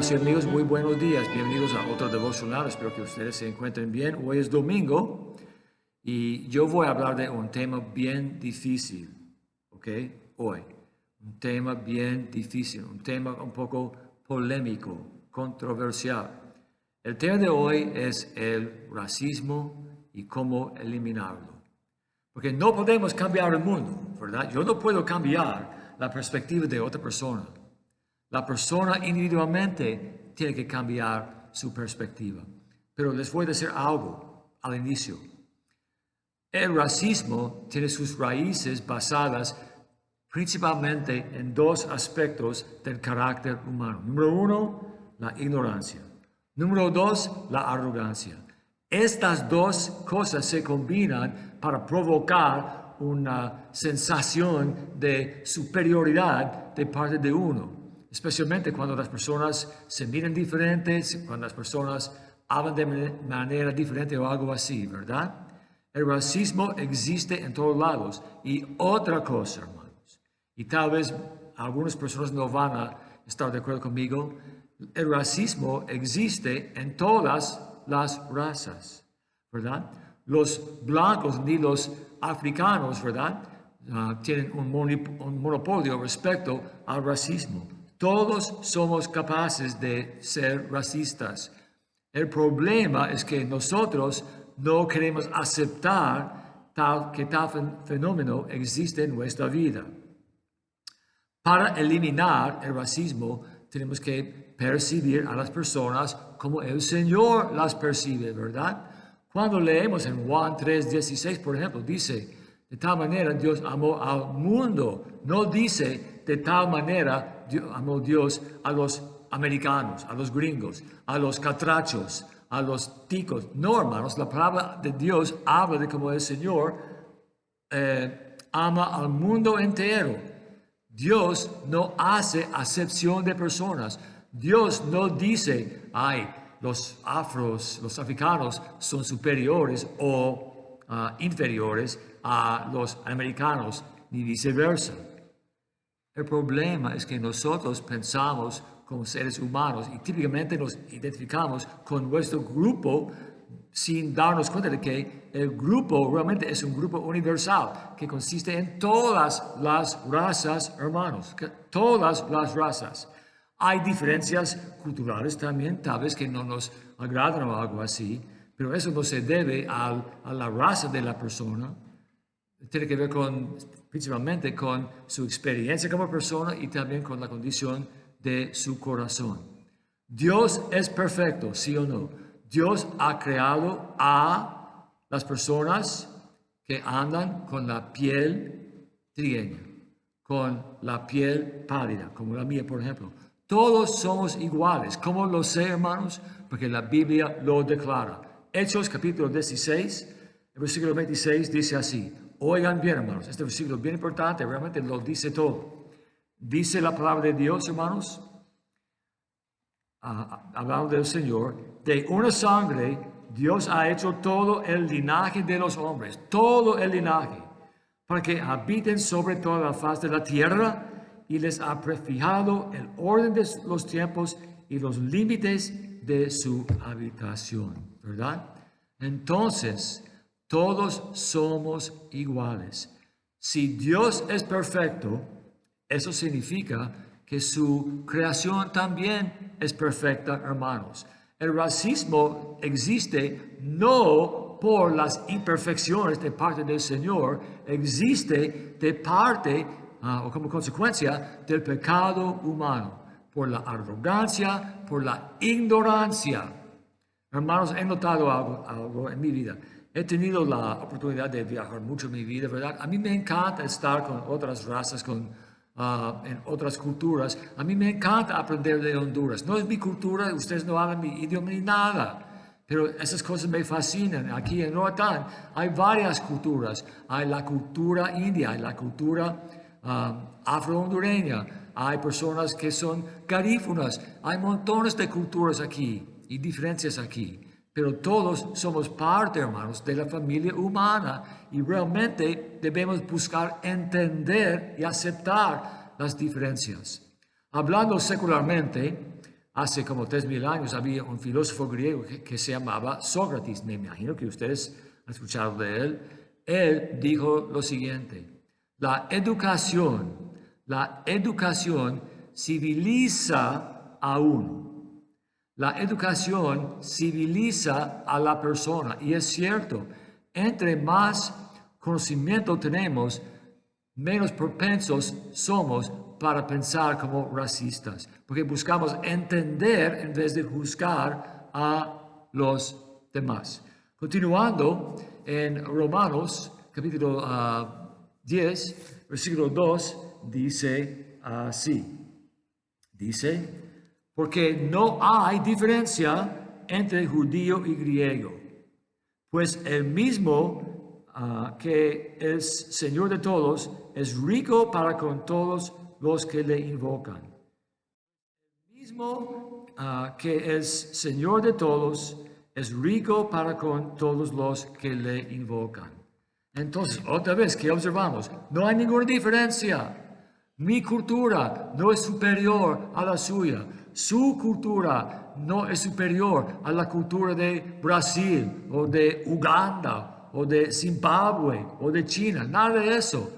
Hermanos y amigos, muy buenos días. Bienvenidos a otro devocional. Espero que ustedes se encuentren bien. Hoy es domingo y yo voy a hablar de un tema bien difícil, ¿ok? Hoy, un tema bien difícil, un tema un poco polémico, controversial. El tema de hoy es el racismo y cómo eliminarlo. Porque no podemos cambiar el mundo, ¿verdad? Yo no puedo cambiar la perspectiva de otra persona. La persona individualmente tiene que cambiar su perspectiva. Pero les voy a decir algo al inicio. El racismo tiene sus raíces basadas principalmente en dos aspectos del carácter humano. Número uno, la ignorancia. Número dos, la arrogancia. Estas dos cosas se combinan para provocar una sensación de superioridad de parte de uno. Especialmente cuando las personas se miran diferentes, cuando las personas hablan de manera diferente o algo así, ¿verdad? El racismo existe en todos lados. Y otra cosa, hermanos, y tal vez algunas personas no van a estar de acuerdo conmigo, el racismo existe en todas las razas, ¿verdad? Los blancos ni los africanos, ¿verdad? Tienen un monopolio respecto al racismo. Todos somos capaces de ser racistas. El problema es que nosotros no queremos aceptar que tal fenómeno existe en nuestra vida. Para eliminar el racismo, tenemos que percibir a las personas como el Señor las percibe, ¿verdad? Cuando leemos en Juan 3:16, por ejemplo, dice, de tal manera Dios amó al mundo. No dice, de tal manera amó Dios a los americanos, a los gringos, a los catrachos, a los ticos. No, hermanos, la palabra de Dios habla de cómo el Señor ama al mundo entero. Dios no hace acepción de personas. Dios no dice, ay, los africanos son superiores o inferiores a los americanos, ni viceversa. El problema es que nosotros pensamos como seres humanos y típicamente nos identificamos con nuestro grupo sin darnos cuenta de que el grupo realmente es un grupo universal que consiste en todas las razas, hermanos, todas las razas. Hay diferencias culturales también, tal vez que no nos agradan o algo así, pero eso no se debe a la raza de la persona. Tiene que ver principalmente con su experiencia como persona y también con la condición de su corazón. Dios es perfecto, ¿sí o no? Dios ha creado a las personas que andan con la piel trigueña, con la piel pálida, como la mía, por ejemplo. Todos somos iguales. ¿Cómo lo sé, hermanos? Porque la Biblia lo declara. Hechos capítulo 16, el versículo 26 dice así. Oigan bien, hermanos, este versículo es bien importante, realmente lo dice todo. Dice la palabra de Dios, hermanos, hablando del Señor, de una sangre Dios ha hecho todo el linaje de los hombres, todo el linaje, para que habiten sobre toda la faz de la tierra y les ha prefijado el orden de los tiempos y los límites de su habitación, ¿verdad? Entonces, todos somos iguales. Si Dios es perfecto, eso significa que su creación también es perfecta, hermanos. El racismo existe no por las imperfecciones de parte del Señor, existe de parte o como consecuencia del pecado humano, por la arrogancia, por la ignorancia. Hermanos, he notado algo en mi vida. He tenido la oportunidad de viajar mucho en mi vida, ¿verdad? A mí me encanta estar con otras razas, en otras culturas. A mí me encanta aprender de Honduras. No es mi cultura, ustedes no hablan mi idioma ni nada. Pero esas cosas me fascinan. Aquí en Roatán hay varias culturas. Hay la cultura india, hay la cultura afro-hondureña. Hay personas que son garífunas. Hay montones de culturas aquí y diferencias aquí. Pero todos somos parte, hermanos, de la familia humana y realmente debemos buscar entender y aceptar las diferencias. Hablando secularmente, hace como 3000 años había un filósofo griego que se llamaba Sócrates. Me imagino que ustedes han escuchado de él. Él dijo lo siguiente: la educación civiliza a uno. La educación civiliza a la persona. Y es cierto, entre más conocimiento tenemos, menos propensos somos para pensar como racistas, porque buscamos entender en vez de juzgar a los demás. Continuando en Romanos, capítulo 10, versículo 2, dice así. Dice: porque no hay diferencia entre judío y griego, pues el mismo que es Señor de todos es rico para con todos los que le invocan. El mismo que es Señor de todos es rico para con todos los que le invocan. Entonces, otra vez, ¿qué observamos? No hay ninguna diferencia. Mi cultura no es superior a la suya. Su cultura no es superior a la cultura de Brasil o de Uganda o de Zimbabue o de China. Nada de eso.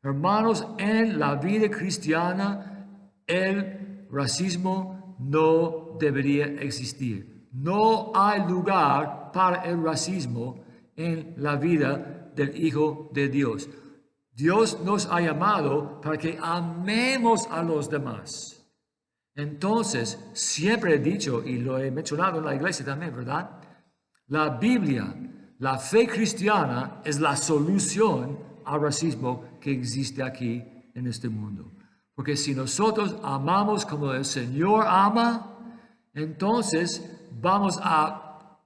Hermanos, en la vida cristiana el racismo no debería existir. No hay lugar para el racismo en la vida del Hijo de Dios. Dios nos ha llamado para que amemos a los demás. Entonces, siempre he dicho, y lo he mencionado en la iglesia también, ¿verdad? La Biblia, la fe cristiana es la solución al racismo que existe aquí en este mundo. Porque si nosotros amamos como el Señor ama, entonces vamos a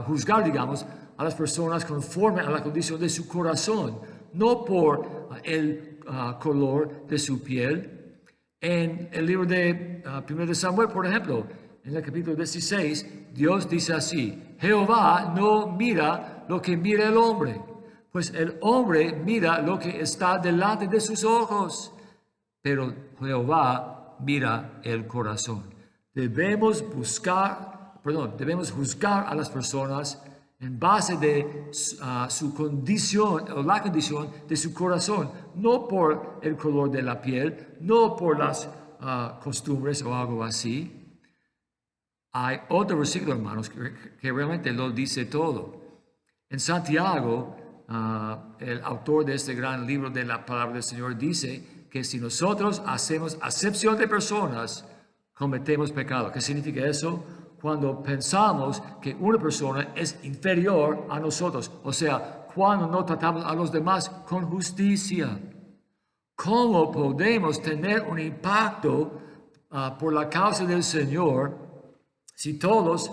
juzgar, digamos, a las personas conforme a la condición de su corazón, no por el color de su piel. En el libro de 1 de Samuel, por ejemplo, en el capítulo 16, Dios dice así: Jehová no mira lo que mira el hombre, pues el hombre mira lo que está delante de sus ojos, pero Jehová mira el corazón. Debemos juzgar a las personas en base de su condición o la condición de su corazón, no por el color de la piel, no por las costumbres o algo así. Hay otro versículo, hermanos, que realmente lo dice todo. En Santiago, el autor de este gran libro de la palabra del Señor dice que si nosotros hacemos acepción de personas, cometemos pecado. ¿Qué significa eso? Cuando pensamos que una persona es inferior a nosotros, o sea, cuando no tratamos a los demás con justicia. ¿Cómo podemos tener un impacto por la causa del Señor si todos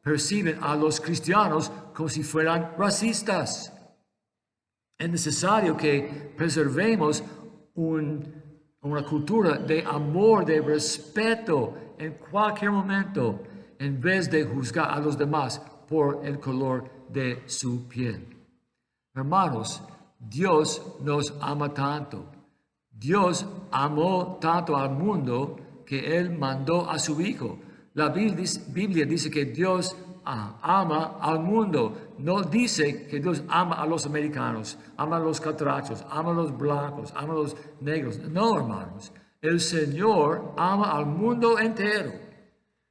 perciben a los cristianos como si fueran racistas? Es necesario que preservemos una cultura de amor, de respeto en cualquier momento, en vez de juzgar a los demás por el color de su piel. Hermanos, Dios nos ama tanto. Dios amó tanto al mundo que Él mandó a su Hijo. La Biblia dice que Dios ama al mundo. No dice que Dios ama a los americanos, ama a los catrachos, ama a los blancos, ama a los negros. No, hermanos. El Señor ama al mundo entero.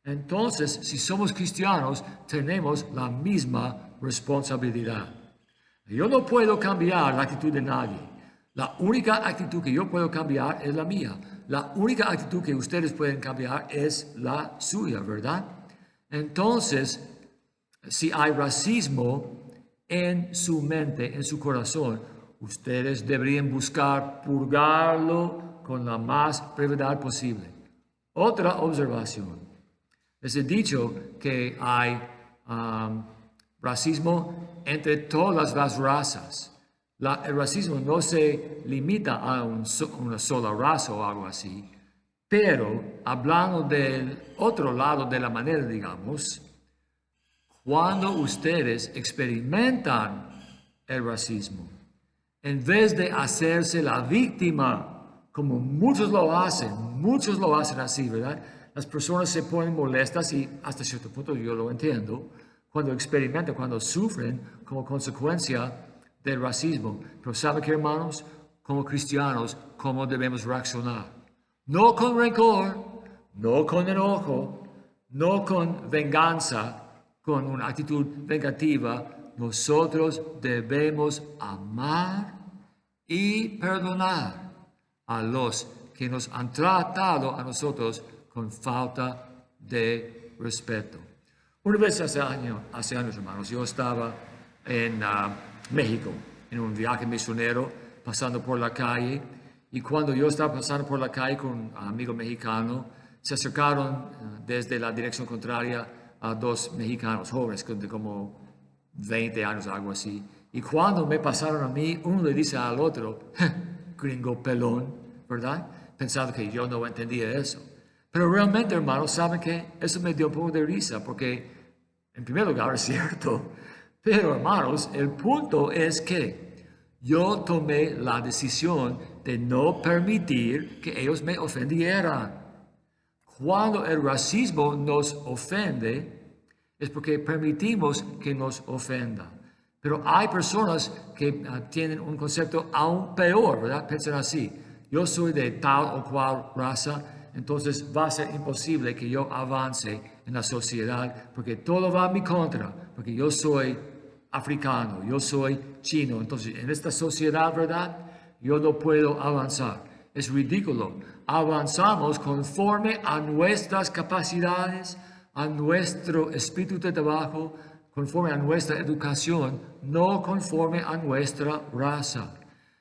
Entonces, si somos cristianos, tenemos la misma responsabilidad. Yo no puedo cambiar la actitud de nadie. La única actitud que yo puedo cambiar es la mía. La única actitud que ustedes pueden cambiar es la suya, ¿verdad? Entonces, si hay racismo en su mente, en su corazón, ustedes deberían buscar purgarlo con la más brevedad posible. Otra observación. Les he dicho que hay racismo entre todas las razas. El racismo no se limita a una sola raza o algo así, pero hablando del otro lado de la manera, digamos, cuando ustedes experimentan el racismo, en vez de hacerse la víctima, como muchos lo hacen así, ¿verdad? Las personas se ponen molestas y hasta cierto punto yo lo entiendo cuando experimentan, cuando sufren como consecuencia del racismo. Pero ¿saben qué, hermanos? Como cristianos, ¿cómo debemos reaccionar? No con rencor, no con enojo, no con venganza, con una actitud vengativa. Nosotros debemos amar y perdonar a los que nos han tratado a nosotros con falta de respeto. Una vez hace años, hermanos, yo estaba en México, en un viaje misionero, pasando por la calle, y cuando yo estaba pasando por la calle con un amigo mexicano, se acercaron desde la dirección contraria a dos mexicanos jóvenes, de como 20 años, algo así. Y cuando me pasaron a mí, uno le dice al otro, gringo pelón, ¿verdad? Pensando que yo no entendía eso. Pero realmente, hermanos, ¿saben qué? Eso me dio un poco de risa, porque en primer lugar es cierto. Pero, hermanos, el punto es que yo tomé la decisión de no permitir que ellos me ofendieran. Cuando el racismo nos ofende, es porque permitimos que nos ofenda. Pero hay personas que tienen un concepto aún peor, ¿verdad? Piensan así, yo soy de tal o cual raza, entonces va a ser imposible que yo avance en la sociedad porque todo va a mi contra, porque yo soy africano, yo soy chino, entonces en esta sociedad, ¿verdad? Yo no puedo avanzar. Es ridículo. Avanzamos conforme a nuestras capacidades, a nuestro espíritu de trabajo, conforme a nuestra educación, no conforme a nuestra raza.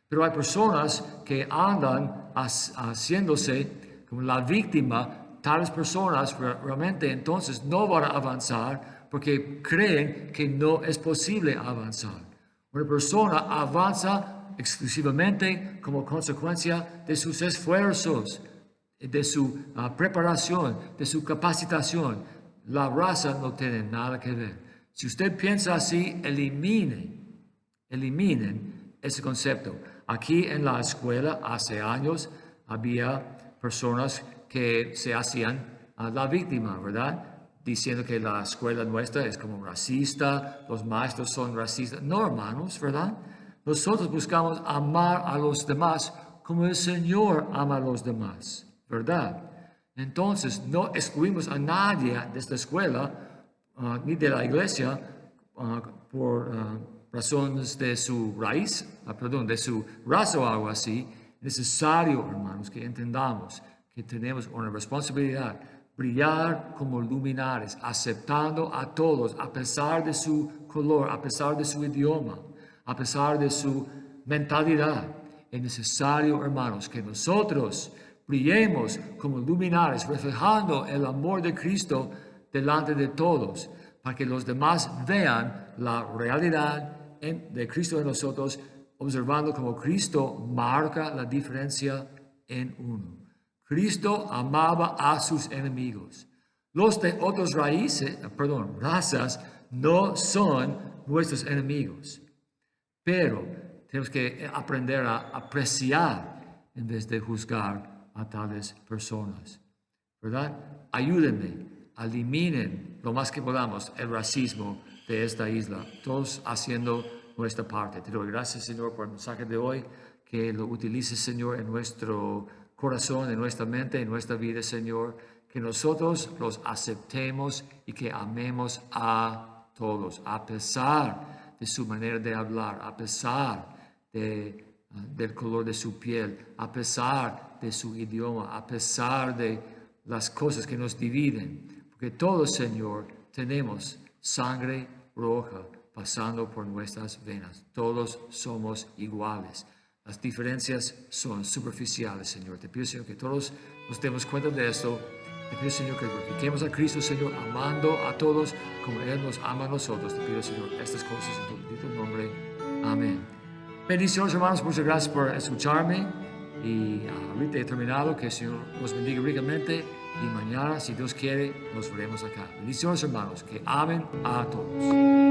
Pero hay personas que andan haciéndose como la víctima. Tales personas realmente entonces no van a avanzar porque creen que no es posible avanzar. Una persona avanza exclusivamente como consecuencia de sus esfuerzos, de su preparación, de su capacitación. La raza no tiene nada que ver. Si usted piensa así, eliminen ese concepto. Aquí en la escuela hace años había personas que se hacían la víctima, ¿verdad? Diciendo que la escuela nuestra es como racista, los maestros son racistas. No, hermanos, ¿verdad? Nosotros buscamos amar a los demás como el Señor ama a los demás, ¿verdad? Entonces, no excluimos a nadie de esta escuela ni de la iglesia por razones de su raíz, de su raza o algo así. Es necesario, hermanos, que entendamos que tenemos una responsabilidad, brillar como luminares, aceptando a todos, a pesar de su color, a pesar de su idioma, a pesar de su mentalidad. Es necesario, hermanos, que nosotros brillemos como luminares, reflejando el amor de Cristo delante de todos, para que los demás vean la realidad de Cristo en nosotros, observando cómo Cristo marca la diferencia en uno. Cristo amaba a sus enemigos. Los de otras razas no son nuestros enemigos, pero tenemos que aprender a apreciar en vez de juzgar a tales personas, ¿verdad? Ayúdenme, eliminen lo más que podamos el racismo de esta isla, todos haciendo nuestra parte. Te doy gracias, Señor, por el mensaje de hoy, que lo utilices, Señor, en nuestro corazón, en nuestra mente, en nuestra vida, Señor, que nosotros los aceptemos y que amemos a todos, a pesar de su manera de hablar, a pesar del color de su piel, a pesar de su idioma, a pesar de las cosas que nos dividen, porque todos, Señor, tenemos sangre roja pasando por nuestras venas. Todos somos iguales. Las diferencias son superficiales, Señor. Te pido, Señor, que todos nos demos cuenta de esto. Te pido, Señor, que glorifiquemos a Cristo, Señor, amando a todos como Él nos ama a nosotros. Te pido, Señor, estas cosas en tu bendito nombre. Amén. Bendiciones, hermanos. Muchas gracias por escucharme. Y ahorita he terminado. Que el Señor nos bendiga ricamente. Y mañana, si Dios quiere, nos veremos acá. Bendiciones, hermanos. Que amen a todos.